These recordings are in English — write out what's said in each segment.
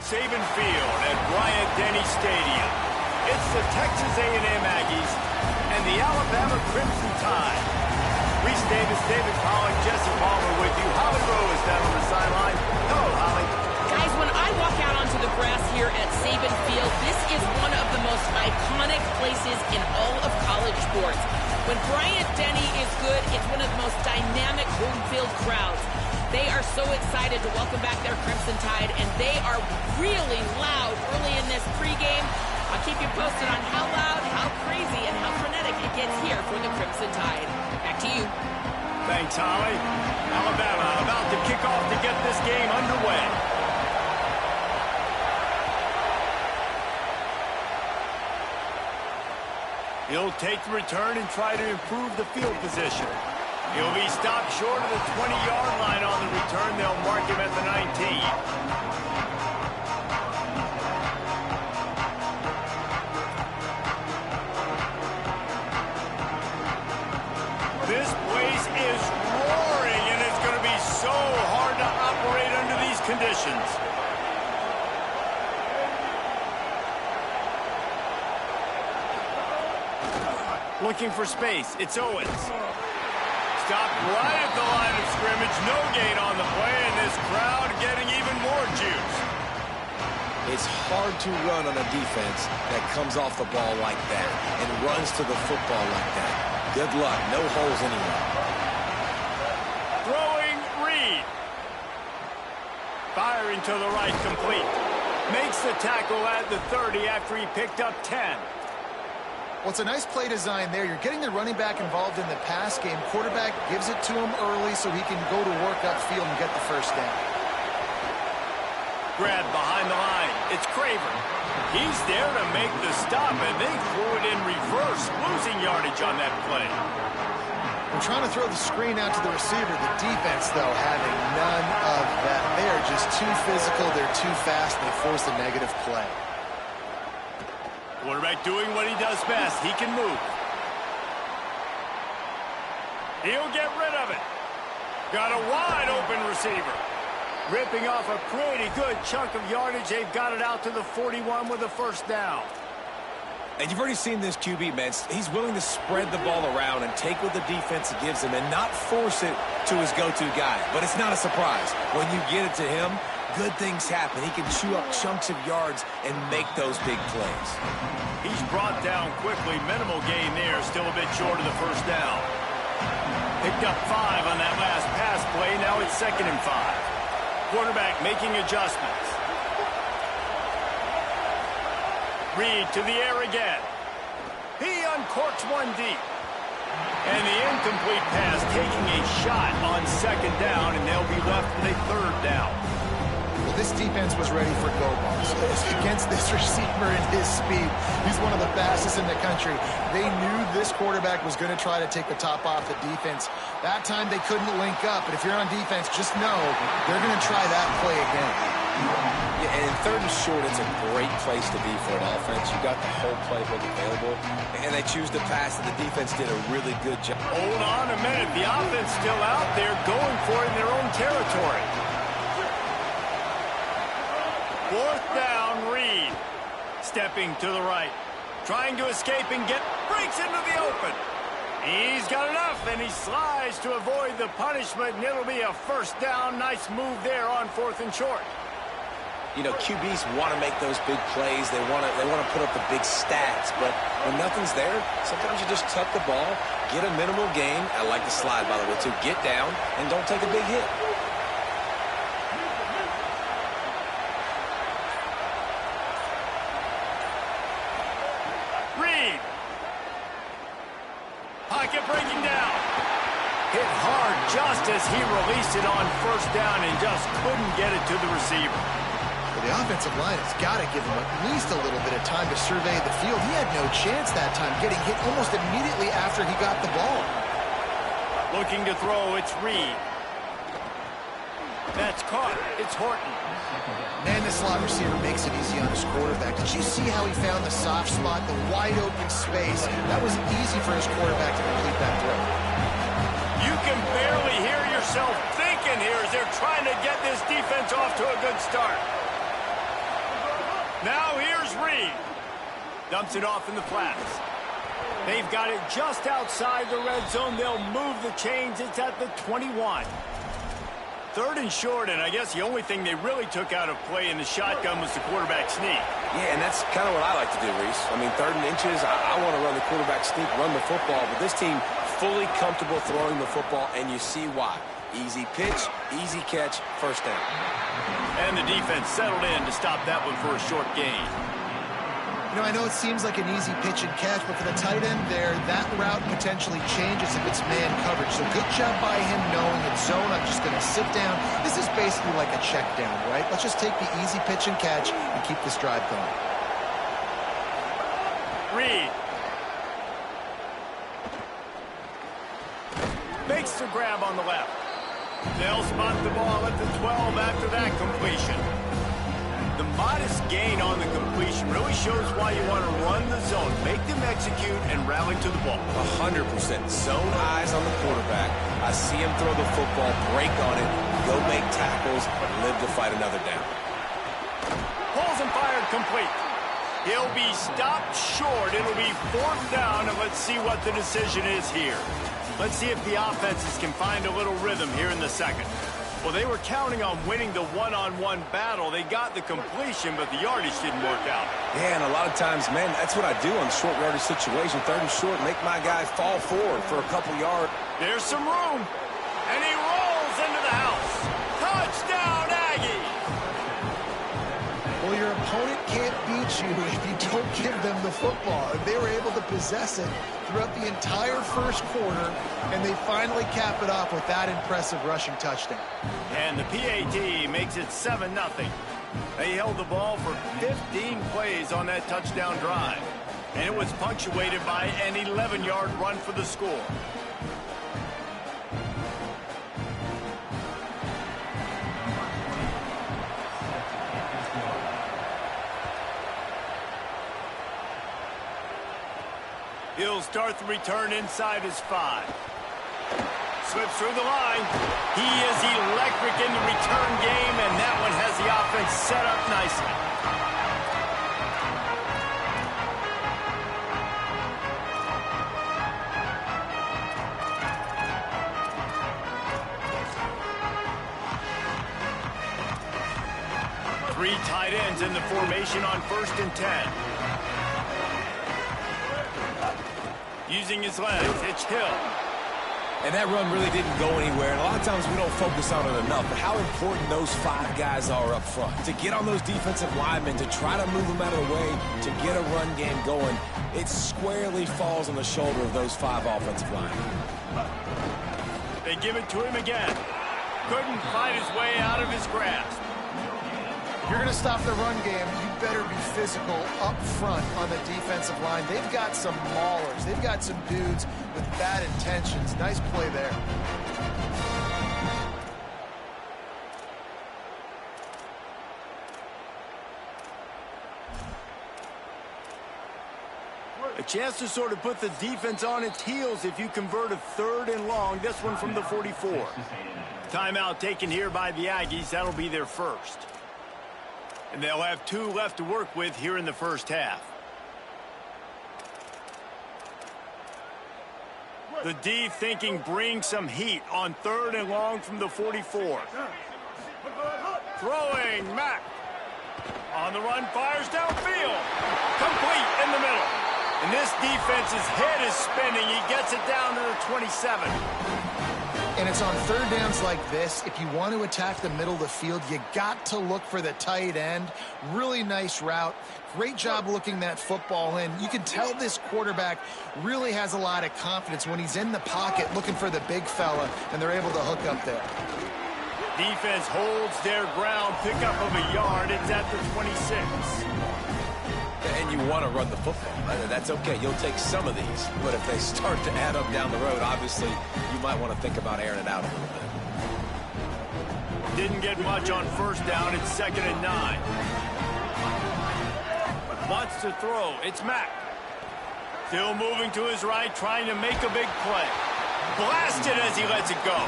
Saban Field at Bryant-Denny Stadium. It's the Texas A&M Aggies and the Alabama Crimson Tide. Reese Davis, David Pollock, Jesse Palmer with you. Holly Rowe is down on the sideline. Hello, Holly. Guys, when I walk out onto the grass here at Saban Field, this is one of the most iconic places in all of college sports. When Bryant-Denny is good, it's one of the most dynamic home field crowds. They are so excited to welcome back their Crimson Tide, and they are really loud early in this pregame. I'll keep you posted on how loud, how crazy, and how frenetic it gets here for the Crimson Tide. Back to you. Thanks, Holly. Alabama about to kick off to get this game underway. He'll take the return and try to improve the field position. He'll be stopped short of the 20-yard line on the return. They'll mark him at the 19. This place is roaring, and it's going to be so hard to operate under these conditions. Looking for space. It's Owens. Stopped right at the line of scrimmage. No gain on the play, and this crowd getting even more juice. It's hard to run on a defense that comes off the ball like that and runs to the football like that. Good luck. No holes anywhere. Throwing Reed. Firing to the right, complete. Makes the tackle at the 30 after he picked up 10. Well, it's a nice play design there. You're getting the running back involved in the pass game. Quarterback gives it to him early so he can go to work upfield and get the first down. Grab behind the line. It's Craver. He's there to make the stop, and they threw it in reverse, losing yardage on that play. We're trying to throw the screen out to the receiver. The defense, though, having none of that. They are just too physical. They're too fast. They force a negative play. Quarterback doing what he does best. He can move. He'll get rid of it. Got a wide open receiver. Ripping off a pretty good chunk of yardage. They've got it out to the 41 with a first down. And you've already seen this QB, man. He's willing to spread the ball around and take what the defense gives him and not force it to his go-to guy. But it's not a surprise. When you get it to him, good things happen. He can chew up chunks of yards and make those big plays. He's brought down quickly. Minimal gain there. Still a bit short of the first down. Picked up 5 on that last pass play. Now it's 2nd and 5. Quarterback making adjustments. Reed to the air again. He uncorks one deep. And the incomplete pass taking a shot on 2nd down, and they'll be left with a 3rd down. Well, this defense was ready for go balls against this receiver and his speed. He's one of the fastest in the country. They knew this quarterback was going to try to take the top off the defense. That time they couldn't link up, but if you're on defense, just know they're going to try that play again. Yeah, and in 3rd and short, it's a great place to be for an offense. You got the whole playbook available, and they choose to pass, and the defense did a really good job. Hold on a minute. The offense still out there going for it in their own territory. 4th down, Reed. Stepping to the right. Trying to escape and breaks into the open. He's got enough, and he slides to avoid the punishment, and it'll be a 1st down. Nice move there on 4th and short. You know, QBs want to make those big plays. They want to put up the big stats. But when nothing's there, sometimes you just tuck the ball, get a minimal gain. I like the slide, by the way, too. Get down and don't take a big hit. Reed. Pocket breaking down. Hit hard just as he released it on 1st down and just couldn't get it to the receiver. The offensive line has got to give him at least a little bit of time to survey the field. He had no chance that time, getting hit almost immediately after he got the ball. Looking to throw, it's Reed. That's caught. It's Horton. Man, the slot receiver makes it easy on his quarterback. Did you see how he found the soft spot, the wide open space? That was easy for his quarterback to complete that throw. You can barely hear yourself thinking here as they're trying to get this defense off to a good start. Now here's Reed. Dumps it off in the flats. They've got it just outside the red zone. They'll move the chains. It's at the 21. 3rd and short, and I guess the only thing they really took out of play in the shotgun was the quarterback sneak. Yeah, and that's kind of what I like to do, Reese. I mean, 3rd and inches, I want to run the quarterback sneak, run the football, but this team fully comfortable throwing the football, and you see why. Easy pitch, easy catch, first down. And the defense settled in to stop that one for a short gain. You know, I know it seems like an easy pitch and catch, but for the tight end there, that route potentially changes if it's man coverage. So good job by him knowing it's zone. I'm just going to sit down. This is basically like a check down, right? Let's just take the easy pitch and catch and keep this drive going. Reed. Makes the grab on the left. They'll spot the ball at the 12 after that completion. The modest gain on the completion really shows why you want to run the zone. Make them execute and rally to the ball. 100%. Zone eyes on the quarterback. I see him throw the football, break on it, go make tackles, live to fight another down. Pulls and fired complete. He'll be stopped short. It'll be 4th down, and let's see what the decision is here. Let's see if the offenses can find a little rhythm here in the second. Well, they were counting on winning the one-on-one battle. They got the completion, but the yardage didn't work out. Yeah, and a lot of times, man, that's what I do on short yardage situation. 3rd and short, make my guy fall forward for a couple yards. There's some room, and he rolls into the house. Touchdown, Aggie! Well, your opponent can't beat you if you don't give them the football. And they were able to possess it throughout the entire first quarter, and they finally cap it off with that impressive rushing touchdown. And the PAT makes it 7-0. They held the ball for 15 plays on that touchdown drive, and it was punctuated by an 11-yard run for the score. He'll start the return inside his 5. Slips through the line. He is electric in the return game, and that one has the offense set up nicely. Three tight ends in the formation on 1st and 10. Using his legs, it's Hill. And that run really didn't go anywhere. And a lot of times we don't focus on it enough. But how important those 5 guys are up front. To get on those defensive linemen, to try to move them out of the way, to get a run game going, it squarely falls on the shoulder of those 5 offensive linemen. They give it to him again. Couldn't fight his way out of his grasp. If you're going to stop the run game, you better be physical up front on the defensive line. They've got some maulers. They've got some dudes with bad intentions. Nice play there. A chance to sort of put the defense on its heels if you convert a 3rd and long. This one from the 44. Timeout taken here by the Aggies. That'll be their first. And they'll have 2 left to work with here in the first half. The D thinking bring some heat on 3rd and long from the 44. Throwing, Mack. On the run, fires downfield. Complete in the middle. And this defense's head is spinning. He gets it down to the 27. And it's on 3rd downs like this. If you want to attack the middle of the field, you got to look for the tight end. Really nice route. Great job looking that football in. You can tell this quarterback really has a lot of confidence when he's in the pocket looking for the big fella, and they're able to hook up there. Defense holds their ground. Pickup of a yard. It's at the 26. And you want to run the football. That's okay. You'll take some of these. But if they start to add up down the road, obviously, you might want to think about airing it out a little bit. Didn't get much on 1st down. It's 2nd and 9. Wants to throw. It's Mack. Still moving to his right, trying to make a big play. Blasted as he lets it go.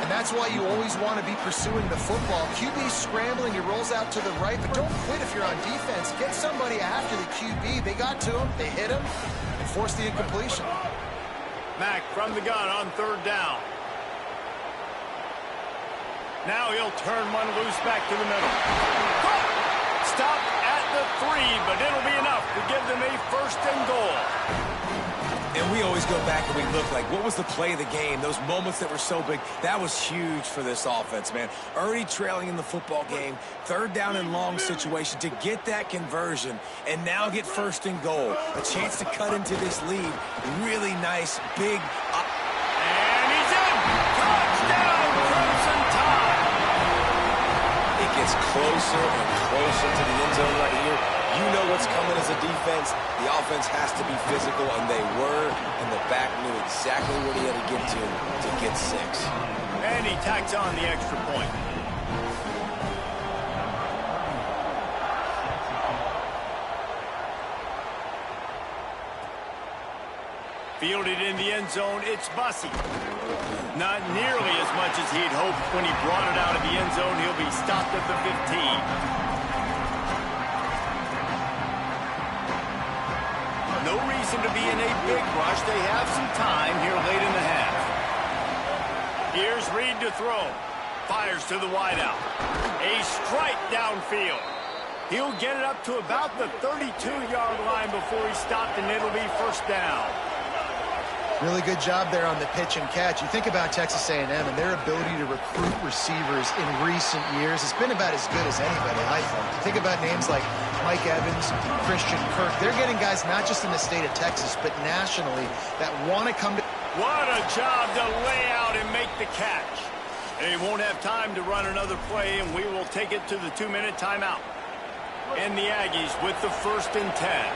And that's why you always want to be pursuing the football. QB's scrambling, he rolls out to the right, but don't quit if you're on defense. Get somebody after the QB. They got to him, they hit him, and forced the incompletion. Mack from the gun on third down. Now he'll turn one loose back to the middle. Stop at the 3, but it'll be enough to give them a first and goal. And we always go back and we look like, what was the play of the game? Those moments that were so big, that was huge for this offense, man. Already trailing in the football game, third down and long situation to get that conversion and now get first and goal. A chance to cut into this lead. Really nice, big. And he's in! Touchdown, Crimson Tide! It gets closer and closer to the end zone right here. You know what's coming as a defense. The offense has to be physical, and they were, and the back knew exactly what he had to get to get 6. And he tacks on the extra point. Fielded in the end zone, it's Bussey. Not nearly as much as he'd hoped when he brought it out of the end zone. He'll be stopped at the 15. No reason to be in a big rush. They have some time here late in the half. Here's Reed to throw. Fires to the wideout. A strike downfield. He'll get it up to about the 32-yard line before he's stopped, and it'll be first down. Really good job there on the pitch and catch. You think about Texas A&M and their ability to recruit receivers in recent years. It's been about as good as anybody, I think. You think about names like Mike Evans, Christian Kirk. They're getting guys not just in the state of Texas, but nationally that want to come to... What a job to lay out and make the catch. They won't have time to run another play, and we will take it to the 2-minute timeout. And the Aggies with the 1st and 10.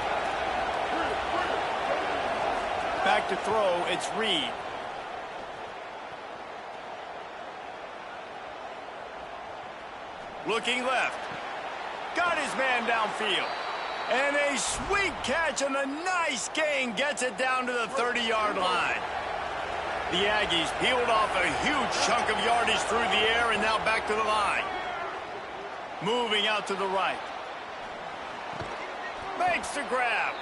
Back to throw, it's Reed. Looking left. Got his man downfield. And a sweet catch and a nice gain gets it down to the 30-yard line. The Aggies peeled off a huge chunk of yardage through the air and now back to the line. Moving out to the right. Makes the grab.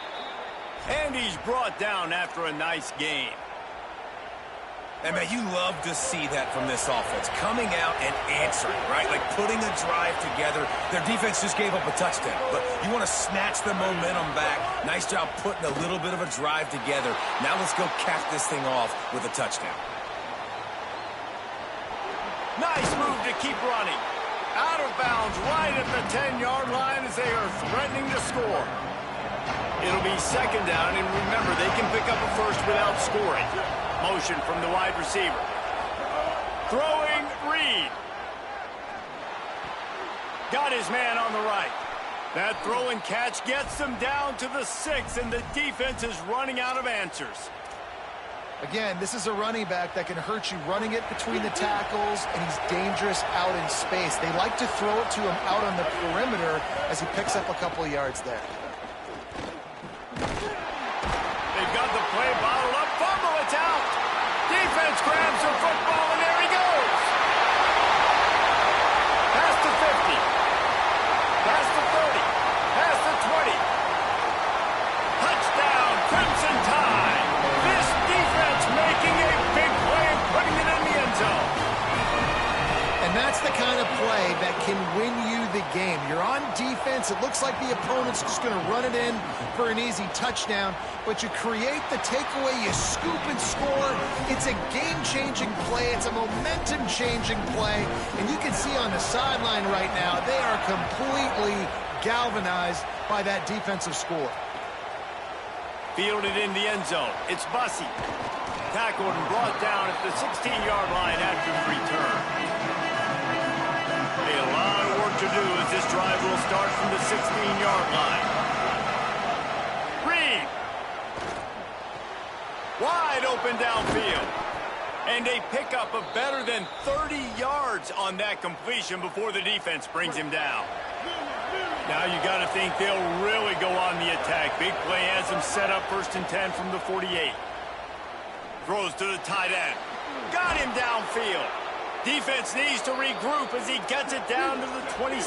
And he's brought down after a nice gain. And, man, you love to see that from this offense. Coming out and answering, right? Like putting a drive together. Their defense just gave up a touchdown. But you want to snatch the momentum back. Nice job putting a little bit of a drive together. Now let's go cap this thing off with a touchdown. Nice move to keep running. Out of bounds right at the 10-yard line as they are threatening to score. It'll be second down, and remember, they can pick up a first without scoring. Motion from the wide receiver. Throwing, Reed. Got his man on the right. That throw and catch gets them down to the 6, and the defense is running out of answers. Again, this is a running back that can hurt you running it between the tackles, and he's dangerous out in space. They like to throw it to him out on the perimeter as he picks up a couple of yards there. They've got the play bottled up. Fumble, it's out. Defense grabs the football, and there he goes. Past the 50. Past the 30. Past the 20. Touchdown, Crimson Tide. This defense making a big play and putting it in the end zone. And that's the kind of play that can win you the game. You're on defense. It looks like the opponent's just going to run it in for an easy touchdown, but you create the takeaway, you scoop and score. It's a game-changing play. It's a momentum-changing play, and you can see on the sideline right now, they are completely galvanized by that defensive score. Fielded in the end zone. It's Bussey. Tackled and brought down at the 16-yard line after the return. A lot of work to do as this drive will start from the 16-yard line. Reed. Wide open downfield. And a pickup of better than 30 yards on that completion before the defense brings him down. Now you got to think they'll really go on the attack. Big play has them set up 1st and 10 from the 48. Throws to the tight end. Got him downfield. Defense needs to regroup as he gets it down to the 26.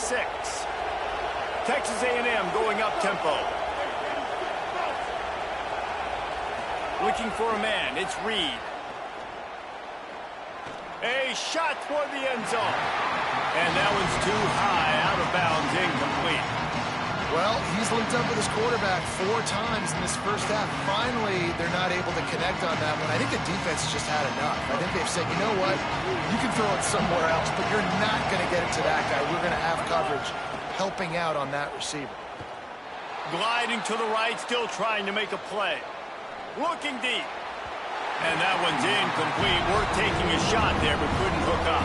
Texas A&M going up tempo. Looking for a man. It's Reed. A shot toward the end zone. And that one's too high, out of bounds, incomplete. Well, he's linked up with his quarterback 4 times in this first half. Finally, they're not able to connect on that one. I think the defense has just had enough. I think they've said, you know what, you can throw it somewhere else, but you're not going to get it to that guy. We're going to have coverage helping out on that receiver. Gliding to the right, still trying to make a play. Looking deep. And that one's incomplete. We're taking a shot there, but couldn't hook up.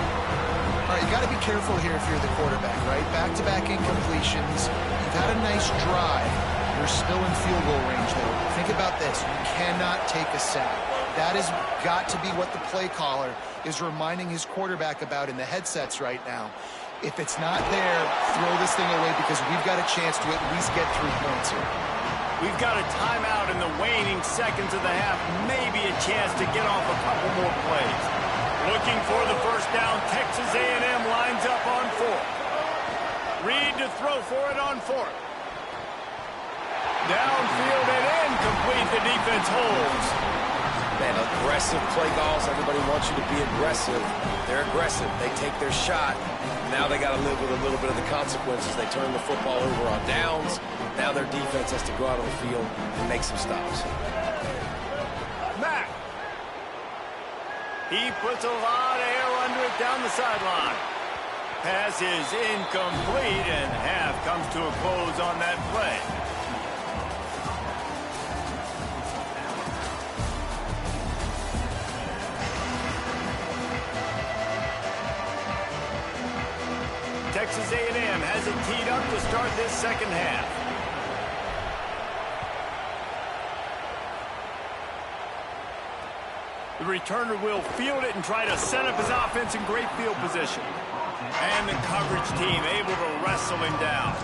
All right, you got to be careful here if you're the quarterback, right? Back-to-back incompletions. You've had a nice drive. You're still in field goal range, though. Think about this. You cannot take a sack. That has got to be what the play caller is reminding his quarterback about in the headsets right now. If it's not there, throw this thing away because we've got a chance to at least get 3 points here. We've got a timeout in the waning seconds of the half. Maybe a chance to get off a couple more plays. Looking for the first down. Texas A&M lines up on 4. Reed to throw for it on 4. Downfield and incomplete. The defense holds. Man, aggressive play calls. Everybody wants you to be aggressive. They're aggressive. They take their shot. Now they got to live with a little bit of the consequences. They turn the football over on downs. Now their defense has to go out on the field and make some stops. Mack. He puts a lot of air under it down the sideline. Pass is incomplete, and half comes to a close on that play. Texas A&M has it teed up to start this second half. The returner will field it and try to set up his offense in great field position. And the coverage team able to wrestle him down.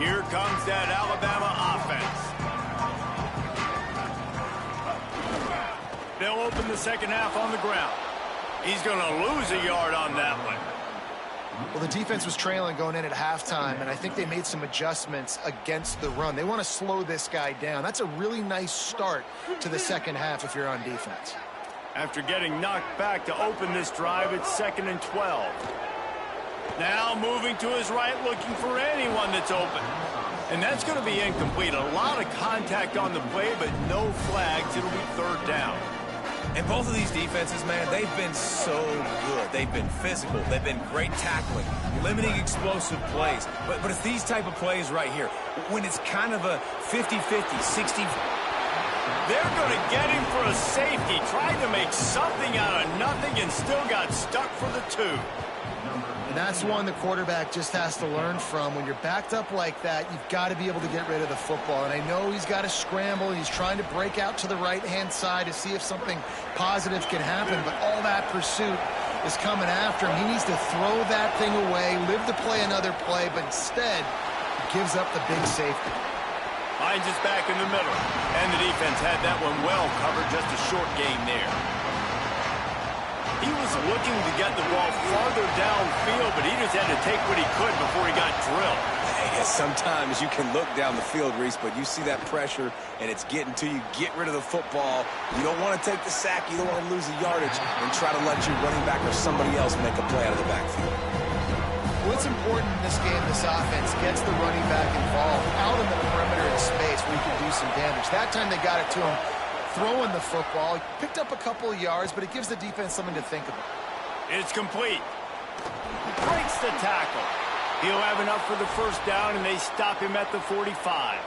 Here comes that Alabama offense. They'll open the second half on the ground. He's going to lose a yard on that one. Well, the defense was trailing going in at halftime, and I think they made some adjustments against the run. They want to slow this guy down. That's a really nice start to the second half if you're on defense. After getting knocked back to open this drive, it's 2nd and 12. Now moving to his right, looking for anyone that's open. And that's going to be incomplete. A lot of contact on the play, but no flags. It'll be 3rd down. And both of these defenses, man, they've been so good. They've been physical. They've been great tackling, limiting explosive plays. But it's these type of plays right here. When it's kind of a 50-50, 60. They're going to get him for a safety. Tried to make something out of nothing and still got stuck for the 2. And that's one the quarterback just has to learn from. When you're backed up like that, you've got to be able to get rid of the football. And I know he's got to scramble. He's trying to break out to the right-hand side to see if something positive can happen. But all that pursuit is coming after him. He needs to throw that thing away, live to play another play, but instead he gives up the big safety. Finds his back in the middle. And the defense had that one well covered. Just a short gain there. He was looking to get the ball farther downfield, but he just had to take what he could before he got drilled. Hey, sometimes you can look down the field, Reese, but you see that pressure, and it's getting to you. Get rid of the football. You don't want to take the sack. You don't want to lose the yardage and try to let your running back or somebody else make a play out of the backfield. What's important in this game, this offense gets the running back involved out in the perimeter in space where he can do some damage. That time they got it to him. Throwing the football, picked up a couple of yards, but it gives the defense something to think about. It's complete. Breaks the tackle. He'll have enough for the first down, and they stop him at the 45.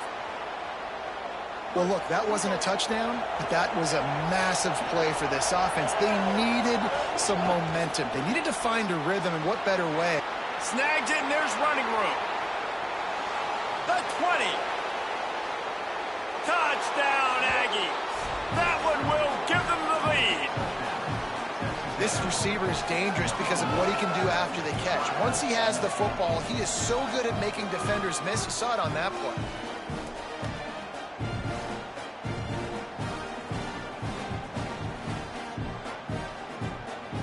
Well, look, that wasn't a touchdown, but that was a massive play for this offense. They needed some momentum. They needed to find a rhythm, and what better way? Snags it, and there's running room. The 20. Touchdown, Aggies. That one will give them the lead. this receiver is dangerous because of what he can do after the catch. Once he has the football, he is so good at making defenders miss. You saw it on that play.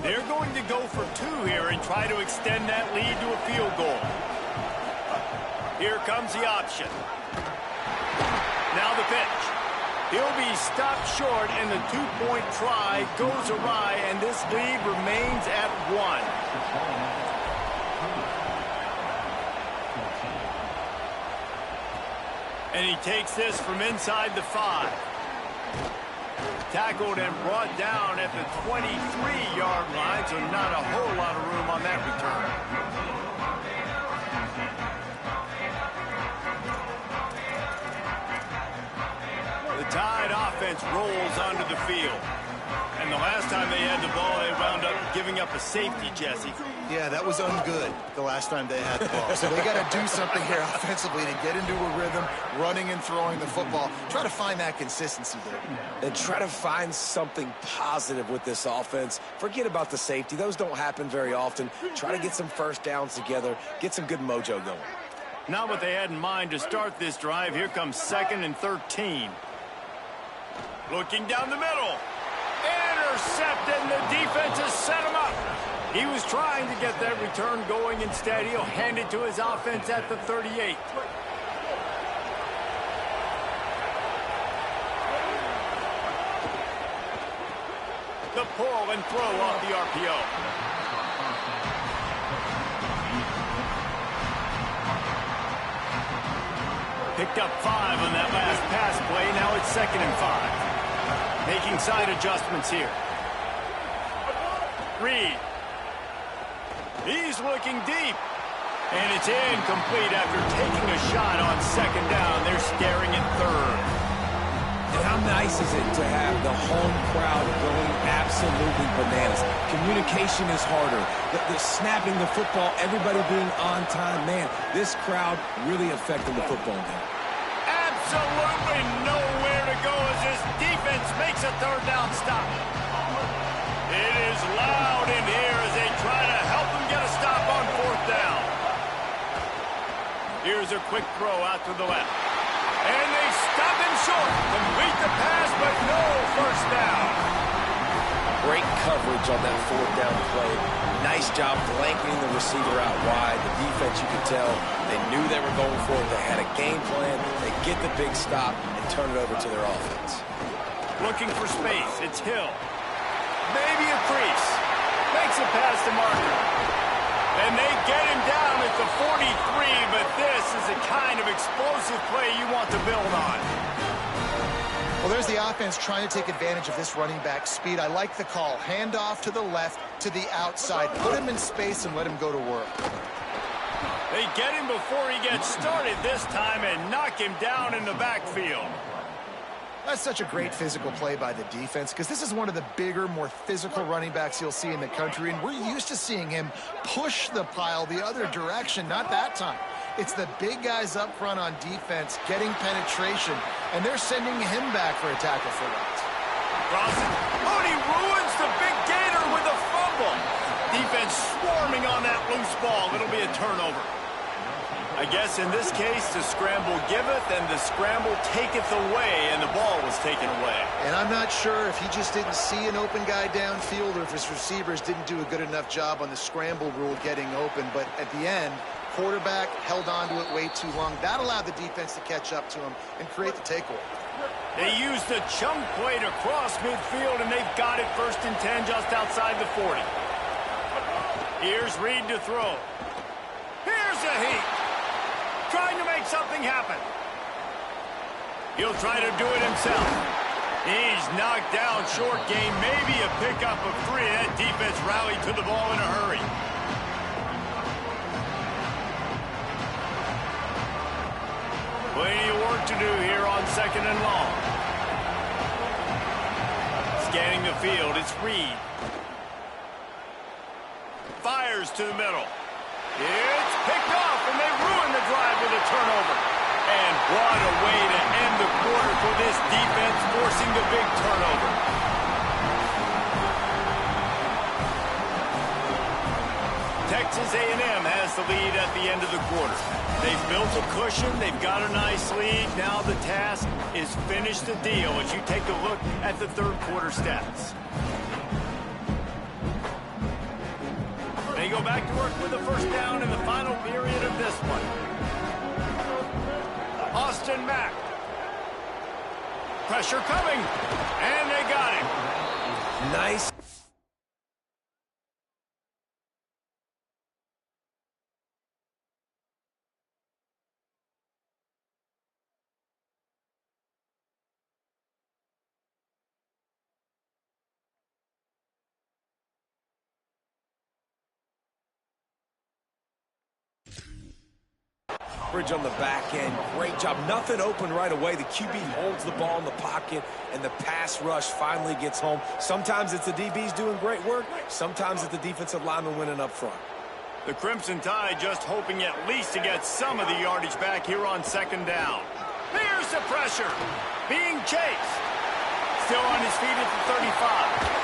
They're going to go for 2 here and try to extend that lead to a field goal. Here comes the option. Now the pitch. He'll be stopped short, and the 2-point try goes awry, and this lead remains at 1. And he takes this from inside the 5. Tackled and brought down at the 23-yard line, so not a whole lot of room on that return. The Tide offense rolls onto the field. And the last time they had the ball, they wound up giving up a safety, Jesse. Yeah, that was ungood the last time they had the ball. So they got to do something here offensively to get into a rhythm, running and throwing the football. Try to find that consistency there. And try to find something positive with this offense. Forget about the safety. Those don't happen very often. Try to get some first downs together, get some good mojo going. Not what they had in mind to start this drive. Here comes 2nd and 13. Looking down the middle. Intercepted, and the defense has set him up. He was trying to get that return going. Instead, he'll hand it to his offense at the 38. The pull and throw off the RPO. Picked up 5 on that last pass play. Now it's 2nd and 5. Making side adjustments here. Reed. He's looking deep. And it's incomplete after taking a shot on 2nd down. They're staring at 3rd. And how nice is it to have the home crowd going absolutely bananas? Communication is harder. The snapping the football, everybody being on time. Man, this crowd really affecting the football game. Absolutely nowhere to go as this defense makes a 3rd down stop. It is loud in here as they try to help them get a stop on 4th down. Here's a quick throw out to the left. And they stop him short. Complete the pass, but no first down. Great coverage on that 4th down play. Nice job blanketing the receiver out wide. The defense, you could tell, they knew they were going for it. They had a game plan. They get the big stop and turn it over to their offense. Looking for space. It's Hill. Maybe a crease. Makes a pass to Marker. And they get him down at the 43, but this is the kind of explosive play you want to build on. Well, there's the offense trying to take advantage of this running back speed. I like the call. Hand off to the left, to the outside. Put him in space and let him go to work. They get him before he gets started this time and knock him down in the backfield. That's such a great physical play by the defense because this is one of the bigger, more physical running backs you'll see in the country, and we're used to seeing him push the pile the other direction. Not that time. It's the big guys up front on defense getting penetration, and they're sending him back for a tackle for that. Crosses. Oh, and he ruins the big gator with a fumble. Defense swarming on that loose ball. It'll be a turnover. I guess in this case, the scramble giveth and the scramble taketh away, and the ball was taken away. And I'm not sure if he just didn't see an open guy downfield or if his receivers didn't do a good enough job on the scramble rule getting open. But at the end, quarterback held on to it way too long. That allowed the defense to catch up to him and create the takeaway. They used the chunk play to cross midfield, and they've got it 1st and 10 just outside the 40. Here's Reed to throw. Here's a heat. Trying to make something happen. He'll try to do it himself. He's knocked down short game, maybe a pickup of 3. That defense rallied to the ball in a hurry. Plenty of work to do here on 2nd and long. Scanning the field, it's Reed. Fires to the middle. It's picked off, and they ruin the drive with a turnover. And what a way to end the quarter for this defense, forcing the big turnover. Texas A&M has the lead at the end of the quarter. They've built a cushion. They've got a nice lead. Now the task is finish the deal as you take a look at the third quarter stats. They go back to work with the first down in the final period of this one. Austin Mack. Pressure coming, and they got him. Nice. Bridge on the back end. Great job. Nothing open right away. The QB holds the ball in the pocket, and the pass rush finally gets home. Sometimes it's the DBs doing great work. Sometimes it's the defensive lineman winning up front. The Crimson Tide just hoping at least to get some of the yardage back here on second down. Here's the pressure. Being chased. Still on his feet at the 35.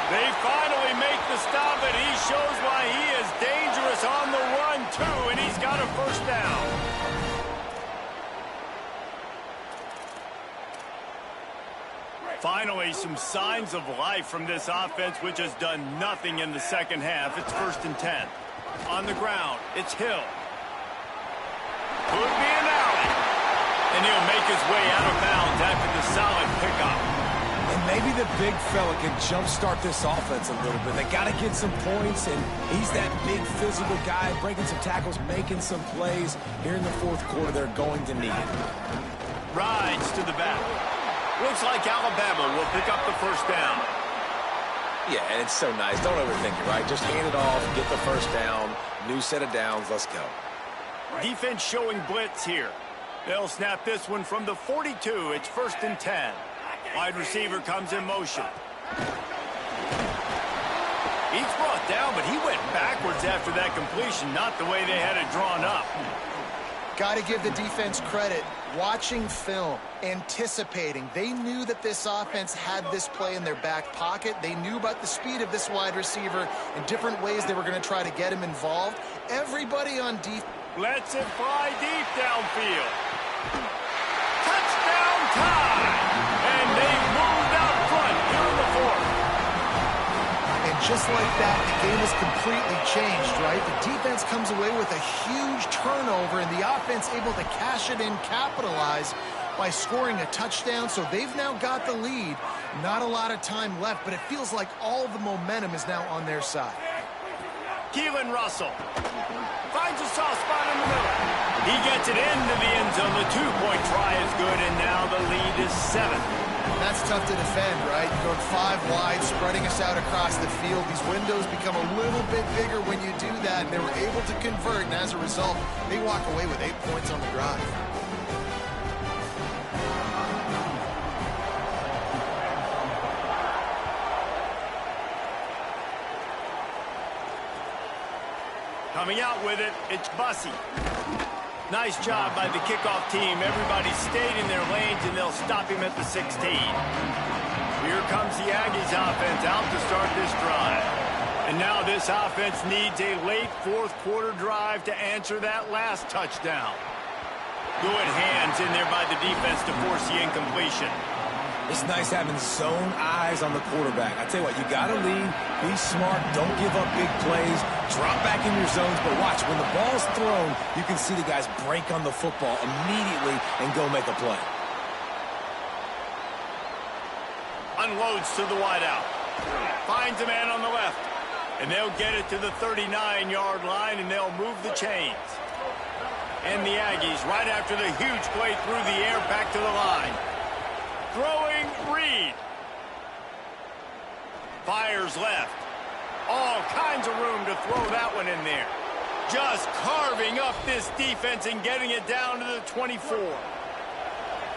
They finally make the stop, and he shows why he is dangerous on the run, too, and he's got a first down. Finally, some signs of life from this offense, which has done nothing in the second half. It's 1st and 10. On the ground, it's Hill. Could be an alley. And he'll make his way out of bounds after the solid pickup. And maybe the big fella can jumpstart this offense a little bit. They got to get some points, and he's that big physical guy, breaking some tackles, making some plays. Here in the fourth quarter, they're going to need it. Rides to the back. Looks like Alabama will pick up the first down. Yeah, and it's so nice. Don't overthink it, right? Just hand it off, get the first down. New set of downs. Let's go. Defense showing blitz here. They'll snap this one from the 42. It's 1st and 10. Wide receiver comes in motion. He's brought down, but he went backwards after that completion, not the way they had it drawn up. Got to give the defense credit. Watching film, anticipating. They knew that this offense had this play in their back pocket. They knew about the speed of this wide receiver and different ways they were going to try to get him involved. Everybody on defense lets it fly deep downfield. Touchdown time! And they've moved out front here in the fourth. And just like that, the game is completely changed, right? The defense comes away with a huge turnover, and the offense able to cash it in, capitalize by scoring a touchdown. So they've now got the lead. Not a lot of time left, but it feels like all the momentum is now on their side. Keelan Russell finds a soft spot in the middle. He gets it into the end zone. The two-point try is good, and now the lead is 7. That's tough to defend, right? You're going 5 wide, spreading us out across the field. These windows become a little bit bigger when you do that, and they were able to convert, and as a result, they walk away with 8 points on the drive. Coming out with it, it's Bussey. Nice job by the kickoff team. Everybody stayed in their lanes, and they'll stop him at the 16. Here comes the Aggies offense out to start this drive. And now this offense needs a late fourth quarter drive to answer that last touchdown. Good hands in there by the defense to force the incompletion. It's nice having zone eyes on the quarterback. I tell you what, you got to lead, be smart, don't give up big plays, drop back in your zones, but watch, when the ball's thrown, you can see the guys break on the football immediately and go make a play. Unloads to the wideout. Finds a man on the left. And they'll get it to the 39-yard line, and they'll move the chains. And the Aggies, right after the huge play through the air, back to the line. Throwing Reed. Fires left. All kinds of room to throw that one in there. Just carving up this defense and getting it down to the 24.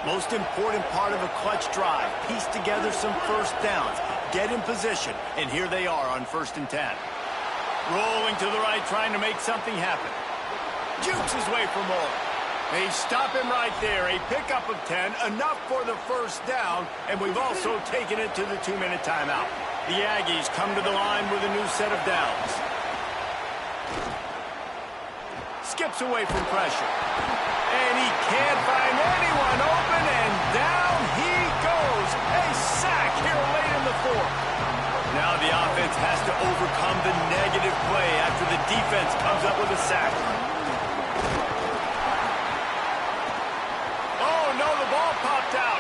Most important part of a clutch drive. Piece together some first downs. Get in position. And here they are on 1st and 10. Rolling to the right, trying to make something happen. Jukes his way for more. They stop him right there. A pickup of 10, enough for the first down, and we've also taken it to the 2-minute timeout. The Aggies come to the line with a new set of downs. skips away from pressure. And he can't find anyone open, and down he goes. A sack here late in the fourth. Now the offense has to overcome the negative play after the defense comes up with a sack. Oh, no, the ball popped out.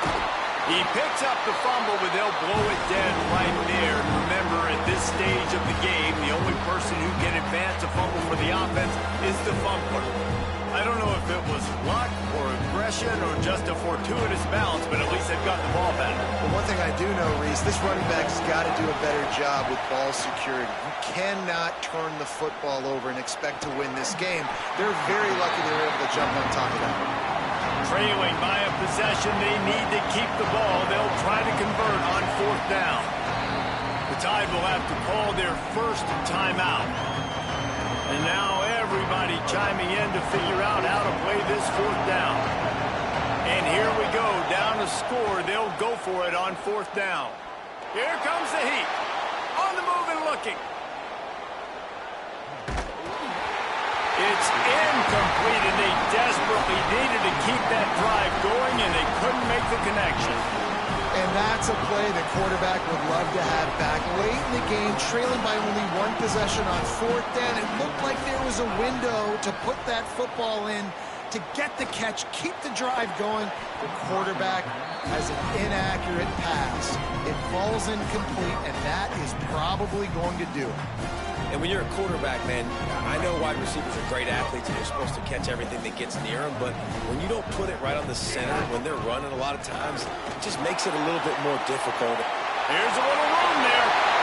He picks up the fumble, but they'll blow it dead right there. Remember, at this stage of the game, the only person who can advance a fumble for the offense is the fumbler. I don't know if it was luck or aggression or just a fortuitous bounce, but at least they've got the ball back. But one thing I do know, Reese, this running back's got to do a better job with ball security. You cannot turn the football over and expect to win this game. They're very lucky they were able to jump on top of that. Trailing by a possession, they need to keep the ball. They'll try to convert on fourth down. The Tide will have to call their first timeout. And now everybody chiming in to figure out how to play this fourth down. And here we go, down a score. They'll go for it on fourth down. Here comes the heat. On the move and looking. It's incomplete, and they desperately needed to keep that drive going, and they couldn't make the connection. And that's a play the quarterback would love to have back. Late in the game, trailing by only one possession on fourth down, it looked like there was a window to put that football in, to get the catch, keep the drive going. The quarterback has an inaccurate pass. It falls incomplete, and that is probably going to do it. And when you're a quarterback, man, I know wide receivers are great athletes and you're supposed to catch everything that gets near them, but when you don't put it right on the center, when they're running a lot of times, it just makes it a little bit more difficult. Here's a little room there.